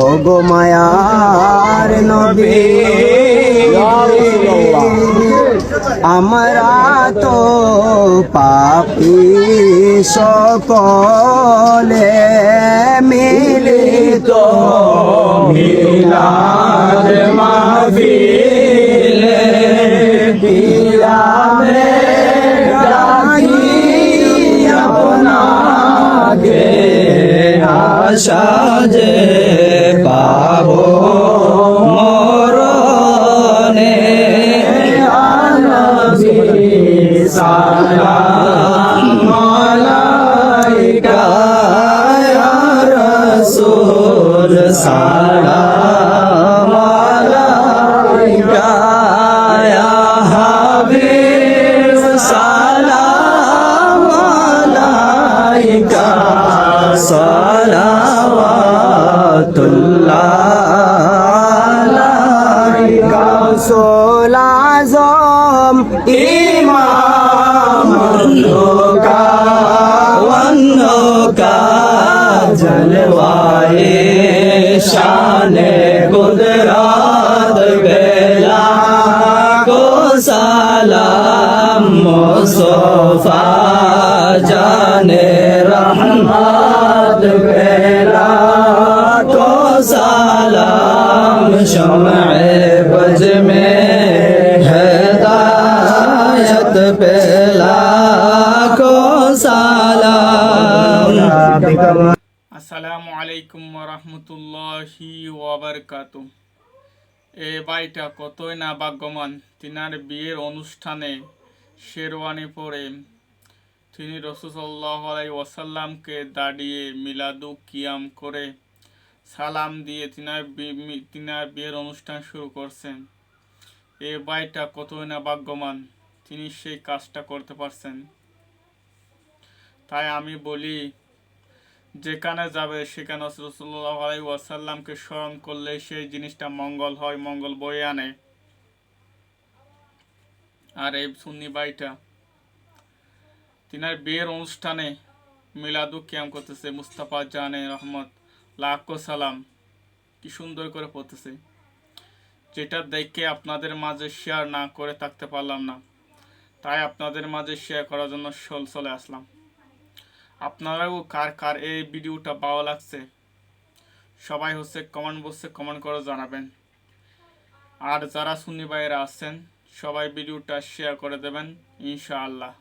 ওগো মায়ার নবী আমরা তো পাপী সকলে মিলিত মিলাদ মাহফিলে পিয়ারে ডাকি আপনাকে আশা যে পাবো মরণে সালাম আলাইকা ইয়া রাসূল সালাম আলাইকা ইয়া হাবিব সালাম আলাইকা সালাওয়াতুল্লাহ আলাইকা রাসূল আযম ইমাম का जलवाए शाने कुदरत बेला को सलाम मुस्तफा जाने रहमत बेला को सलाम शम्ए बज में हिदायत बेला को सलाम। আসসালামু আলাইকুম রহমতুল্লাহি ওয়াবারকাতু। এ ভাইটা কতই না ভাগ্যবান, তিনার বিয়ের অনুষ্ঠানে শেরওয়ানি পরে তিনি রাসূল সাল্লাল্লাহু আলাইহি ওয়াসাল্লামকে দাঁড়িয়ে মিলাদু কিয়াম করে সালাম দিয়ে তিনার বিয়ের অনুষ্ঠান শুরু করছেন। এ ভাইটা কতই না ভাগ্যবান, তিনি সেই কাজটা করতে পারছেন। তাই আমি বলি, যেখানে যাবে সেখানে রাসূলুল্লাহ আলাইহি ওয়াসাল্লামকে স্মরণ করলে সেই জিনিসটা মঙ্গল হয়, মঙ্গল বয়ে আনে। আর এই সুন্নি ভাইটা তিনার বিয়ের অনুষ্ঠানে মিলাদু কিয়াম করতেছে, মুস্তাফা জানে রহমত লাখো সালাম কি সুন্দর করে পড়তেছে, যেটা দেখে আপনাদের মাঝে শেয়ার না করে থাকতে পারলাম না। তাই আপনাদের মাঝে শেয়ার করার জন্য চলে আসলাম। আপনারাও কার এই ভিডিওটা ভালো লাগছে সবাই কমেন্ট বক্সে কমেন্ট করে জানাবেন। আর যারা সুন্নি ভাইয়েরা আছেন সবাই ভিডিওটা শেয়ার করে দেবেন ইনশাআল্লাহ।